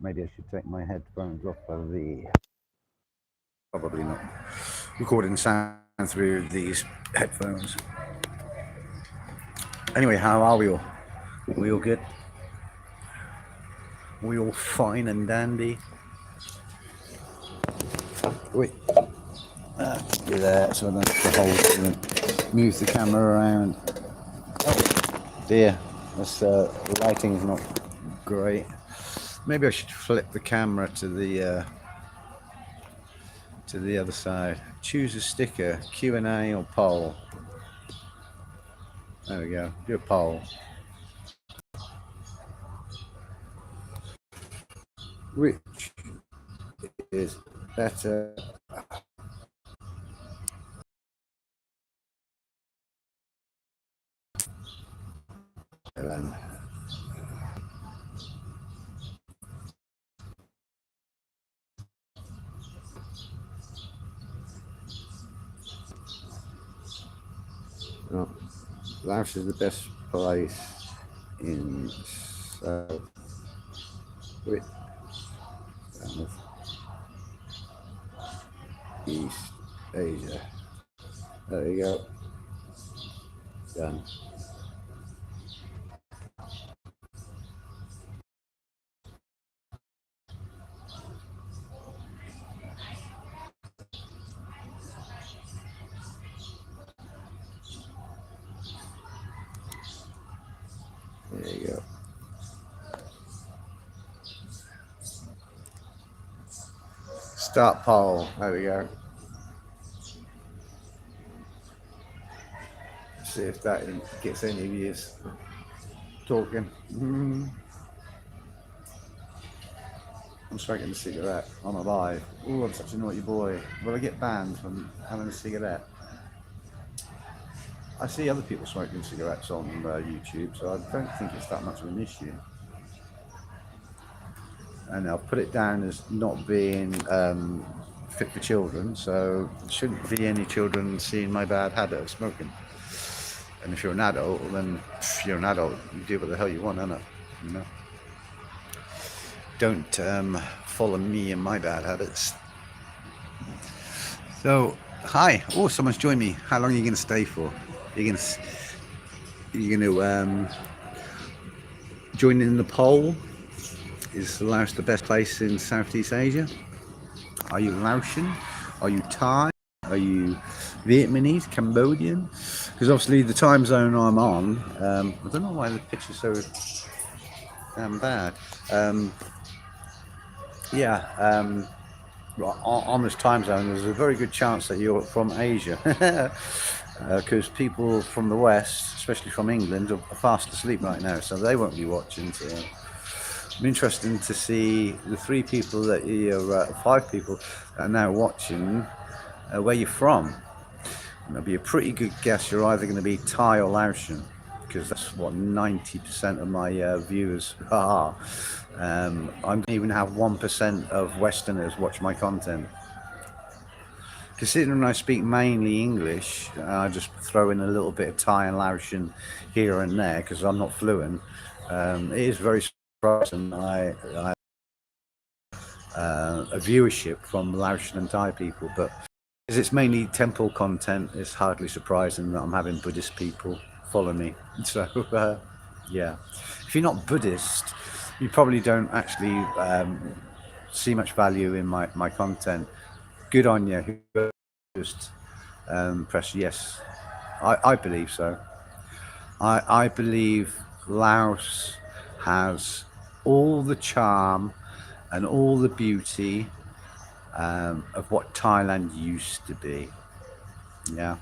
Maybe I should take my headphones off of the... Probably not. Recording sound through these headphones. Anyway, how are we all? We all good? We all fine and dandy? Wait. You're there, so that's the whole... Move the camera around. Oh dear, this lighting's not great. Maybe I should flip the camera to the other side. Choose a sticker, Q&A or poll. There we go. Do a poll. Which is better? Oh, Laos is the best place in South East Asia. There you go. Done. There you go. Start poll. There we go. See if that gets any views. Talking. I'm smoking a cigarette on a live. Oh, I'm such a naughty boy. Will I get banned from having a cigarette? I see other people smoking cigarettes on YouTube, so I don't think it's that much of an issue. And I'll put it down as not being fit for children, so there shouldn't be any children seeing my bad habit of smoking. And if you're an adult, then you're an adult. You do what the hell you want, innit? You know? Don't follow me and my bad habits. So, hi. Oh, someone's joined me. How long are you going to stay for? You're going to join in the poll? Is Laos the best place in Southeast Asia? Are you Laotian? Are you Thai? Are you Vietnamese? Cambodian? Because obviously the time zone I'm on, I don't know why the picture's so damn bad. On this time zone, there's a very good chance that you're from Asia. Because people from the West, especially from England, are fast asleep right now, so they won't be watching. So it's interesting to see the 5 people that are now watching, where you're from. And it'll be a pretty good guess. You're either going to be Thai or Laotian, because that's what 90% of my viewers are. I don't even have 1% of Westerners watch my content. Considering I speak mainly English, I just throw in a little bit of Thai and Laotian here and there because I'm not fluent. It is very surprising. I a viewership from Laotian and Thai people, but as it's mainly temple content, it's hardly surprising that I'm having Buddhist people follow me. So yeah, if you're not Buddhist, you probably don't actually see much value in my content. Good on you. Just press yes. I believe so. I believe Laos has all the charm and all the beauty of what Thailand used to be. Yeah.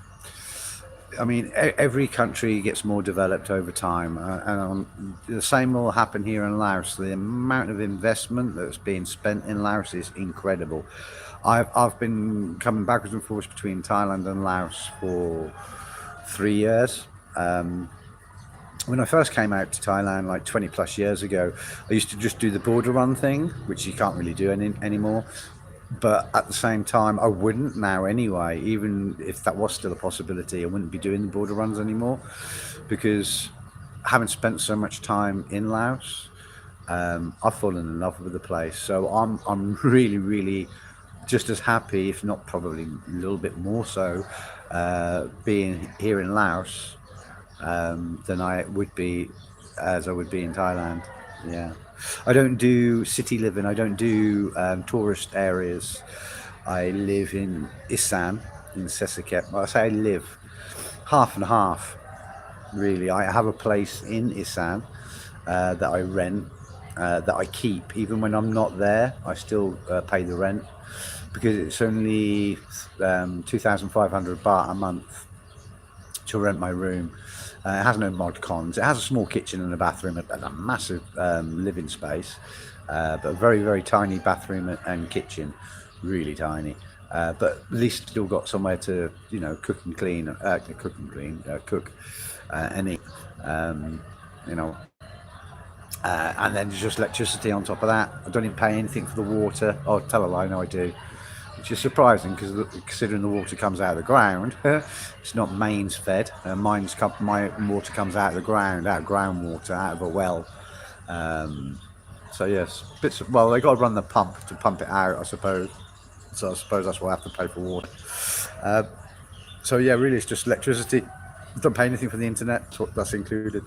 I mean, every country gets more developed over time, and the same will happen here in Laos. The amount of investment that's being spent in Laos is incredible. I've been coming backwards and forwards between Thailand and Laos for 3 years. When I first came out to Thailand like 20 plus years ago, I used to just do the border run thing, which you can't really do anymore. But at the same time, I wouldn't now anyway. Even if that was still a possibility, I wouldn't be doing the border runs anymore, because having spent so much time in Laos, I've fallen in love with the place. So I'm really just as happy, if not probably a little bit more so, being here in Laos than I would be as I would be in Thailand. Yeah, I don't do city living. I don't do tourist areas. I live in Isan in Si-Keo. Well, I say I live half and half. Really, I have a place in Isan that I rent, that I keep. Even when I'm not there, I still pay the rent because it's only 2,500 baht a month to rent my room. It has no mod cons. It has a small kitchen and a bathroom and a massive living space, but a very tiny bathroom and kitchen, really tiny. But at least still got somewhere to cook and clean, cook and eat. You know, and then there's just electricity on top of that. I don't even pay anything for the water. Oh, tell a lie, no, I do. Which is surprising because considering the water comes out of the ground, it's not mains fed. My water comes out of the ground, out of groundwater, out of a well. So yes, well, they got to run the pump to pump it out, I suppose. So I suppose that's why I have to pay for water. So yeah, really, it's just electricity. Don't pay anything for the internet. That's included.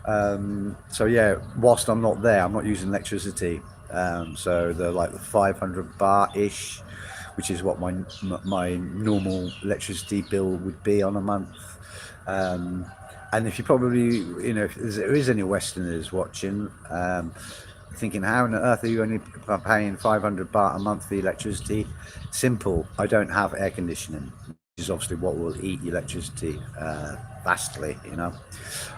So yeah, whilst I'm not there, I'm not using electricity. So the 500 baht ish, which is what my normal electricity bill would be on a month. And if you probably, if there is any Westerners watching, thinking, how on earth are you only paying 500 baht a month for electricity? Simple. I don't have air conditioning, which is obviously what will eat electricity vastly.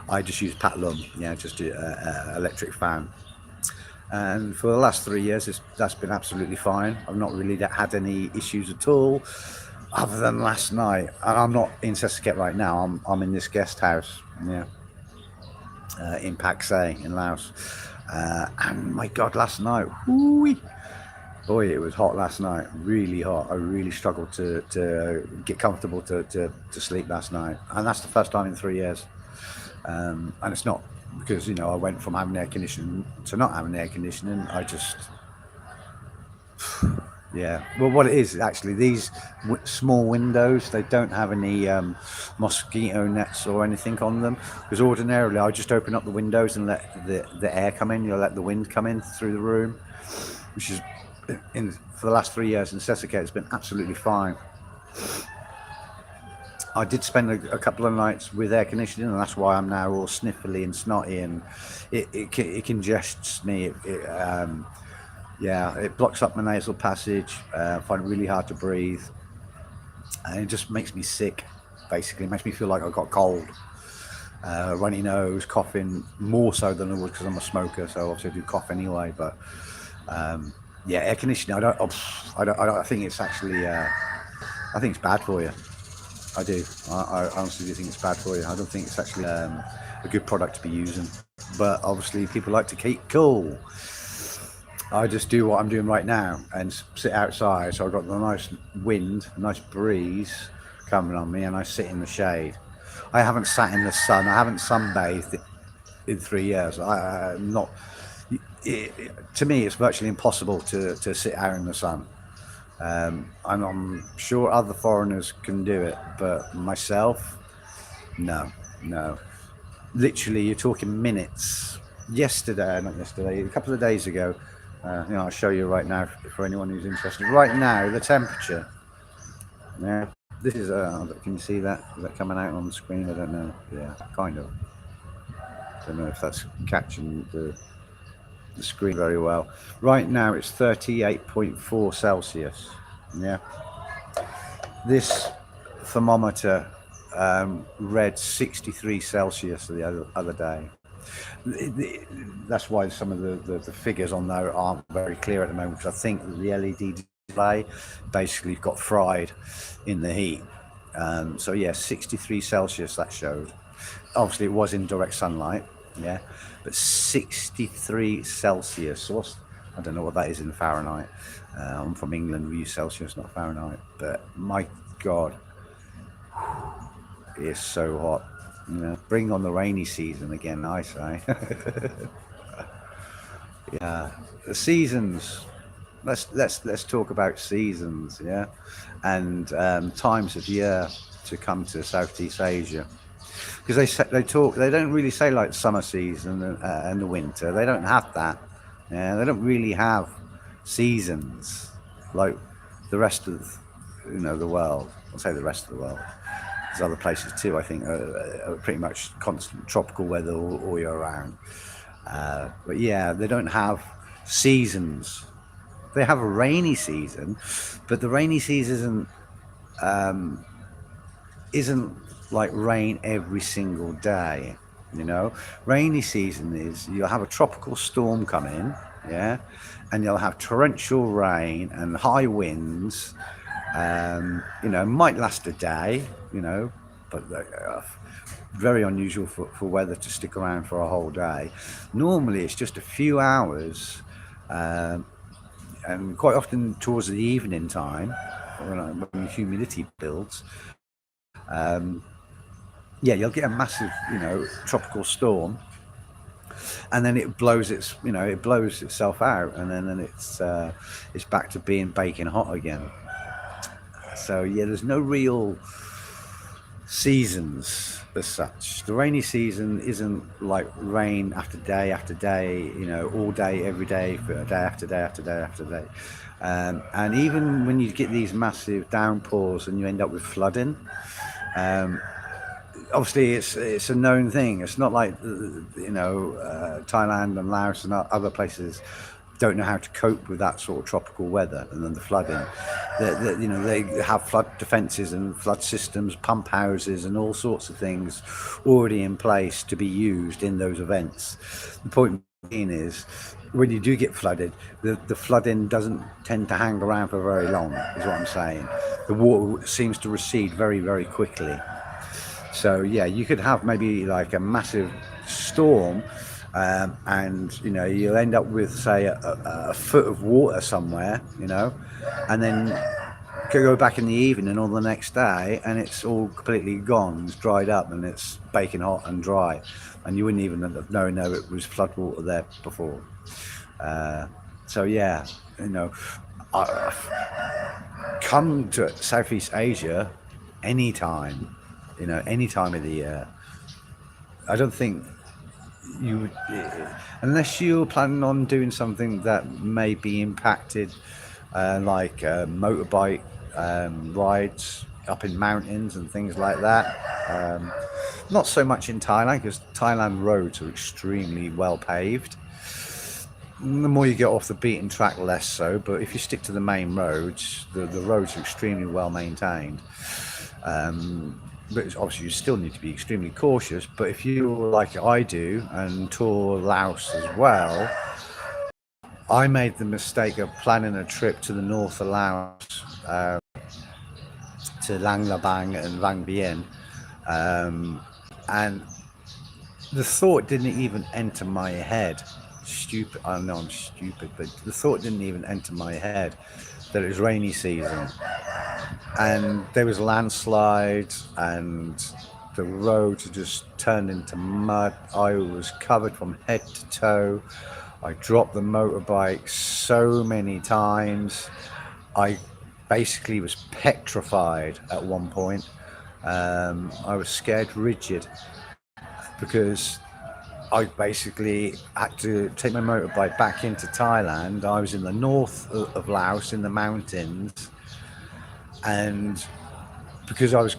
I just use patlum, just electric fan. And for the last 3 years, that's been absolutely fine. I've not really had any issues at all, other than last night. And I'm not in Si-Keo right now. I'm in this guest house, in Pak-Se in Laos. And my God, last night, boy, it was hot last night. Really hot. I really struggled to get comfortable to sleep last night, and that's the first time in 3 years. And it's not because I went from having air conditioning to not having air conditioning. I just yeah. Well, what it is actually, these small windows, they don't have any mosquito nets or anything on them. Because ordinarily, I just open up the windows and let the air come in. Let the wind come in through the room, which is for the last 3 years in Si-Keo, it's been absolutely fine. I did spend a couple of nights with air conditioning, and that's why I'm now all sniffly and snotty, and it congests me. It blocks up my nasal passage. I find it really hard to breathe, and it just makes me sick. Basically, it makes me feel like I've got cold, runny nose, coughing, more so than I would because I'm a smoker. So obviously I do cough anyway. But air conditioning. I think it's actually. I think it's bad for you. I do. I honestly do think it's bad for you. I don't think it's actually a good product to be using. But obviously, people like to keep cool. I just do what I'm doing right now and sit outside. So I've got the nice wind, nice breeze coming on me, and I sit in the shade. I haven't sat in the sun. I haven't sunbathed in 3 years. To me, it's virtually impossible to sit out in the sun. And I'm sure other foreigners can do it, but myself, no. Literally, you're talking minutes. A couple of days ago, I'll show you right now for anyone who's interested. Right now, the temperature. Yeah, this is. Can you see that? Is that coming out on the screen? I don't know. Yeah, kind of. Don't know if that's catching the screen very well. Right now it's 38.4 Celsius. Yeah, this thermometer read 63 Celsius the other day. That's why some of the figures on there aren't very clear at the moment, because I think the LED display basically got fried in the heat. So yeah, 63 Celsius that showed. Obviously it was in direct sunlight, yeah, but 63 Celsius. So I don't know what that is in Fahrenheit. I'm from England, we use Celsius, not Fahrenheit. But my God, it's so hot. Bring on the rainy season again, I say. Yeah, the seasons. Let's talk about seasons, yeah, and times of year to come to Southeast Asia, because they don't really say like summer season and the winter. They don't have that. Yeah, they don't really have seasons like the rest of the world. I'll say the rest of the world. There's other places too. I think are pretty much constant tropical weather all year round. But yeah, they don't have seasons. They have a rainy season, but the rainy season isn't like rain every single day. You know, rainy season is you'll have a tropical storm come in, yeah, and you'll have torrential rain and high winds. Might last a day, but very unusual for weather to stick around for a whole day. Normally, it's just a few hours, and quite often towards the evening time, when humidity builds. Yeah, you'll get a massive, tropical storm, and then it blows itself out, and then it's back to being baking hot again. So yeah, there's no real seasons as such. The rainy season isn't like rain after day, all day, every day, for day after day after day after day. And even when you get these massive downpours and you end up with flooding, obviously it's a known thing. It's not like Thailand and Laos and other places don't know how to cope with that sort of tropical weather and then the flooding. They have flood defences and flood systems, pump houses, and all sorts of things already in place to be used in those events. The point being is, when you do get flooded, the flooding doesn't tend to hang around for very long, is what I'm saying. The water seems to recede very, very quickly. So yeah, you could have maybe like a massive storm, and you'll end up with, say, a foot of water somewhere, and then go back in the evening or the next day, and it's all completely gone. It's dried up and it's baking hot and dry, and you wouldn't even have known it was flood water there before. So yeah, come to Southeast Asia anytime, any time of the year. I don't think you would, unless you're planning on doing something that may be impacted, like motorbike rides up in mountains and things like that. Not so much in Thailand, because Thailand roads are extremely well paved. The more you get off the beaten track, less so. But if you stick to the main roads, the roads are extremely well maintained. But obviously you still need to be extremely cautious. But if you're like I do and tour Laos as well, I made the mistake of planning a trip to the north of Laos, to Lang Labang and Vang Bien, and the thought didn't even enter my head. Stupid, I know I'm stupid, but the thought didn't even enter my head that it was rainy season, and there was landslides and the roads just turned into mud. I was covered from head to toe. I dropped the motorbike so many times. I basically was petrified at one point. I was scared rigid, because I basically had to take my motorbike back into Thailand. I was in the north of Laos in the mountains, and because I was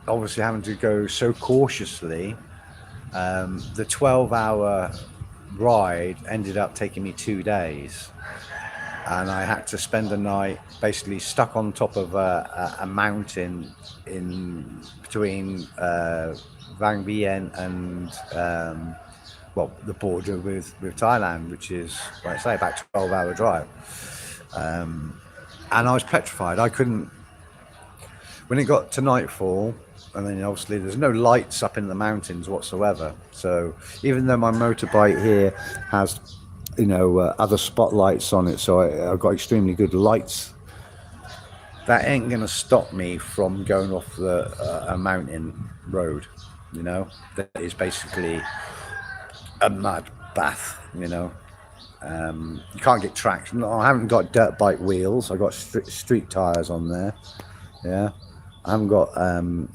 obviously having to go so cautiously, the 12-hour ride ended up taking me 2 days, and I had to spend the night basically stuck on top of a mountain in between Vang Vieng and the border with Thailand, which is, like I say, about 12-hour drive. And I was petrified. I couldn't. When it got to nightfall, and then obviously there's no lights up in the mountains whatsoever. So even though my motorbike here has, other spotlights on it, so I've got extremely good lights, that ain't gonna stop me from going off a mountain road. That is basically a mud bath, You can't get traction. I haven't got dirt bike wheels. I got street tires on there. Yeah, I haven't got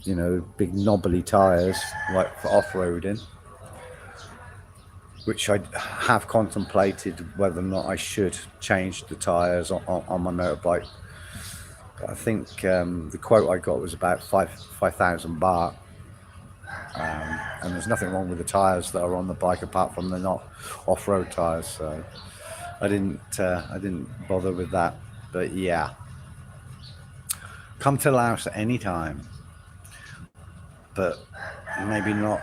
you know, big knobbly tires like for off-roading, which I have contemplated whether or not I should change the tires on my motorbike. But I think the quote I got was about 5,000 baht. And there's nothing wrong with the tires that are on the bike apart from they're not off-road tires, so I didn't bother with that. But yeah, come to Laos at any time, but maybe not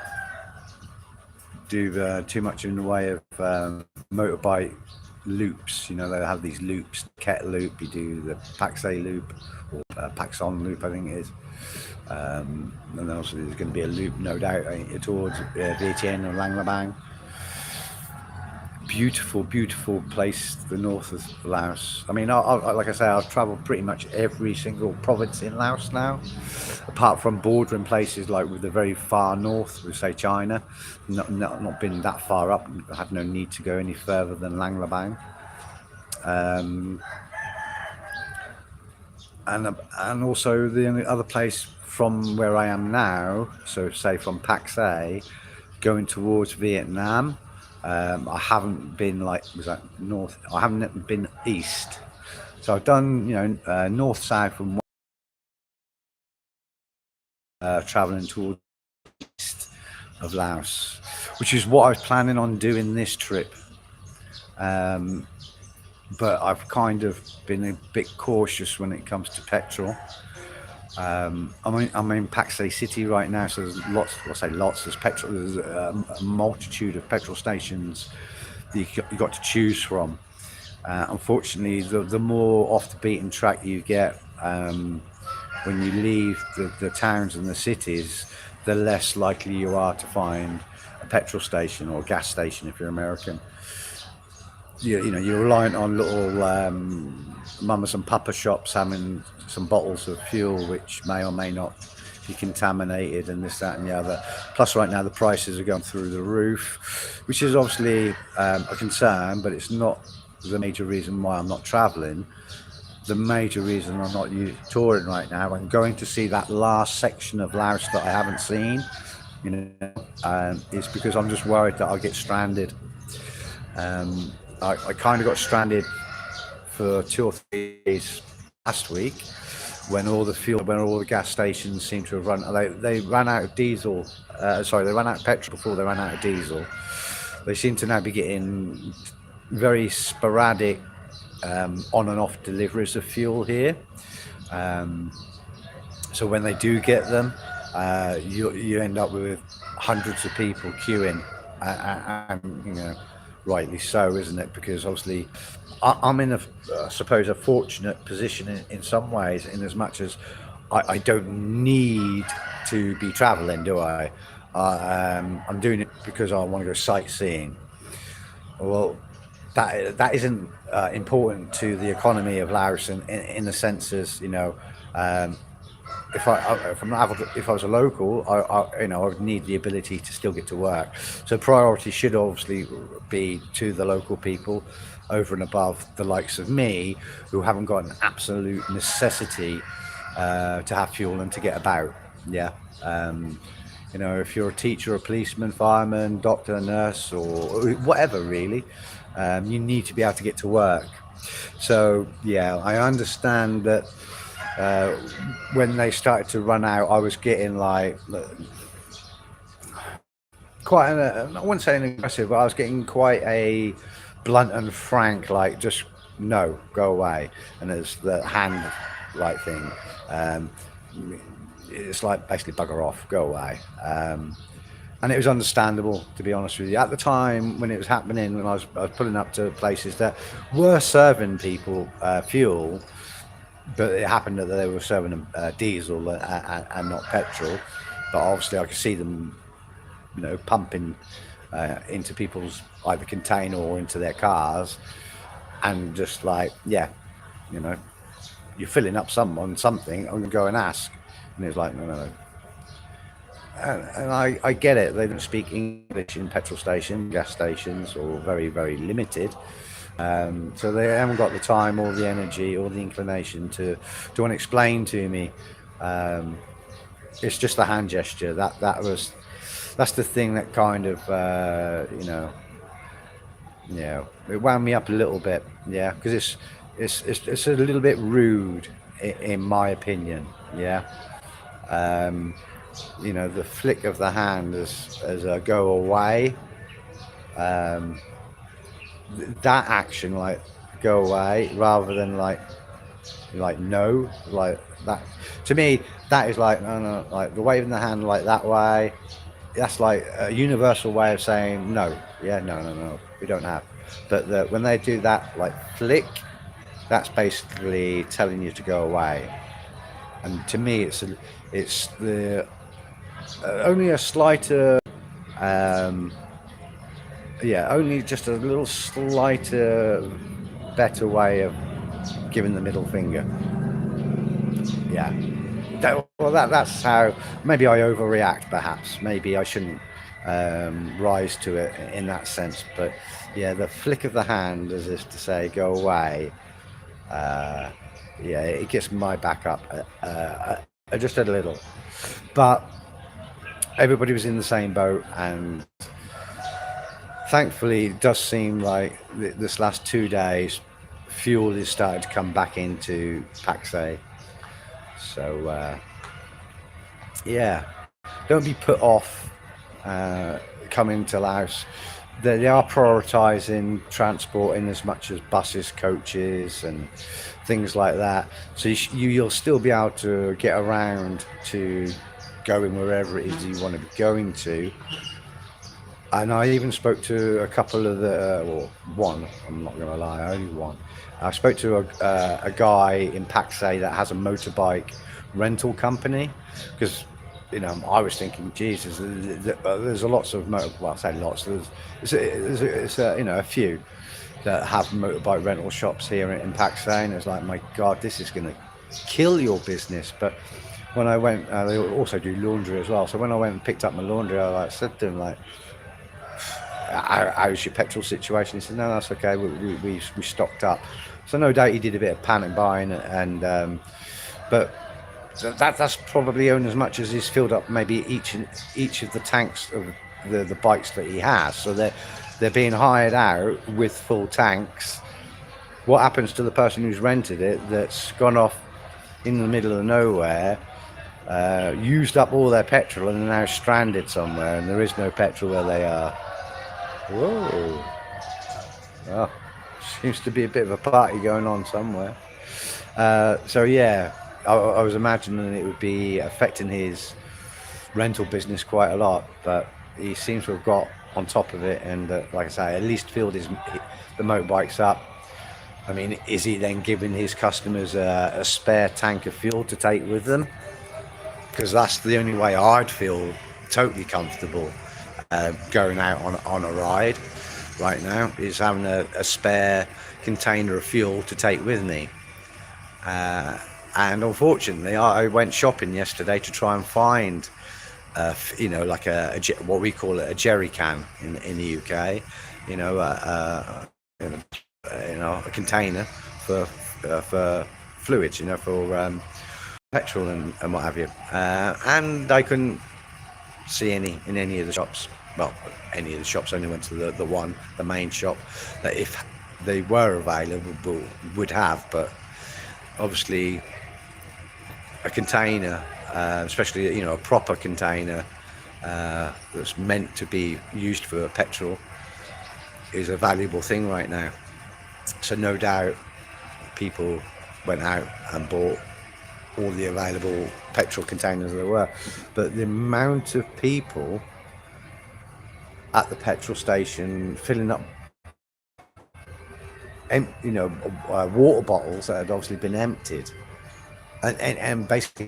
do too much in the way of motorbike loops. You know, they have these loops, Ket loop, you do the Paksay loop, or Pakson loop I think it is. And then also there's going to be a loop, no doubt, towards Vientiane or Lang Labang. Beautiful, beautiful place, the north of Laos. I mean, like I say, I've travelled pretty much every single province in Laos now, apart from bordering places like with the very far north, we say China. Not been that far up. I had no need to go any further than Lang Labang. And also the only other place from where I am now, so say from Paksay going towards Vietnam, I haven't been, like, was that north? I haven't been east, so I've done, you know, north, south, and west, traveling towards east of Laos, which is what I was planning on doing this trip. But I've kind of been a bit cautious when it comes to petrol. I'm in Paksay City right now, so there's lots, there's petrol, there's a multitude of petrol stations that you got to choose from. Unfortunately, the more off the beaten track you get when you leave the towns and the cities, the less likely you are to find a petrol station or a gas station if you're American. You know, you're reliant on little mamas and papa shops having some bottles of fuel which may or may not be contaminated, and this, that and the other. Plus right now the prices are going through the roof, which is obviously a concern, but it's not the major reason why I'm not traveling. The major reason I'm not touring right now and going to see that last section of Laos that I haven't seen, you know, is because I'm just worried that I'll get stranded. I kind of got stranded for 2 or 3 days last week when all the gas stations seemed to have run. They ran out of diesel. They ran out of petrol before they ran out of diesel. They seem to now be getting very sporadic on and off deliveries of fuel here. So when they do get them, you end up with hundreds of people queuing, and you know, rightly so, isn't it? Because obviously I'm in I suppose a fortunate position in some ways, in as much as I don't need to be traveling, do I? I'm doing it because I want to go sightseeing. Well, that isn't important to the economy of Laos in the sense as, you know, if I was a local, I would need the ability to still get to work. So priority should obviously be to the local people, over and above the likes of me, who haven't got an absolute necessity to have fuel and to get about. Yeah. You know, if you're a teacher, a policeman, fireman, doctor, nurse, or whatever, really, you need to be able to get to work. So yeah, I understand that. When they started to run out, I was getting like quite I wouldn't say an aggressive, but I was getting quite a blunt and frank, like, just no, go away. And there's the hand like thing. It's like basically bugger off, go away. And it was understandable, to be honest with you. At the time when it was happening, when I was pulling up to places that were serving people fuel, but it happened that they were serving them diesel and not petrol. But obviously I could see them, you know, pumping into people's either container or into their cars, and just like, yeah, you know, you're filling up something, I'm gonna go and ask. And it was like, no. And I get it, they don't speak English in petrol stations, gas stations, or very, very limited. So they haven't got the time or the energy or the inclination to want to explain to me. It's just the hand gesture. That's the thing that kind of it wound me up a little bit. Yeah, because it's a little bit rude in my opinion. Yeah. The flick of the hand as a go away. That action, like go away, rather than like no, like that. To me, that is like no, like the waving the hand like that way. That's like a universal way of saying no. Yeah, no, we don't have. But when they do that, like flick, that's basically telling you to go away. And to me, it's the only a slighter, only just a little slighter, better way of giving the middle finger. Yeah. That's how. Maybe I overreact. Perhaps. Maybe I shouldn't rise to it in that sense. But yeah, the flick of the hand, as if to say, "Go away." It gets my back up just a little. But everybody was in the same boat, and thankfully, it does seem like this last 2 days, fuel has started to come back into Paxay. So don't be put off coming to Laos. They are prioritising transport in as much as buses, coaches, and things like that. So you'll still be able to get around to going wherever it is you want to be going to. And I even spoke to a couple of one, I'm not going to lie, only one. I spoke to a guy in Paxay that has a motorbike rental company, because I was thinking, Jesus, there's a lots of I say lots. There's a few that have motorbike rental shops here in Paxay, and it's like, my God, this is going to kill your business. But when I went, they also do laundry as well. So when I went and picked up my laundry, I said to them, how's your petrol situation? He said, no, that's okay. We stocked up. So no doubt he did a bit of panic buying, and but that's probably only as much as he's filled up maybe each of the tanks of the bikes that he has. So they're being hired out with full tanks. What happens to the person who's rented it, that's gone off in the middle of nowhere, used up all their petrol, and are now stranded somewhere, and there is no petrol where they are? Whoa. Oh, seems to be a bit of a party going on somewhere. I was imagining it would be affecting his rental business quite a lot, but he seems to have got on top of it, and like I say, at least filled the motorbikes up. I mean, is he then giving his customers a spare tank of fuel to take with them? Because that's the only way I'd feel totally comfortable going out on a ride right now, is having a spare container of fuel to take with me. And unfortunately, I went shopping yesterday to try and find, like what we call a jerry can in the UK, a container for fluids, for petrol and what have you. And I couldn't see any in any of the shops. Well, any of the shops, only went to the main shop that, if they were available, would have. But obviously, a container, especially a proper container that's meant to be used for petrol, is a valuable thing right now. So no doubt people went out and bought all the available petrol containers there were. But the amount of people at the petrol station filling up water bottles that had obviously been emptied, and basically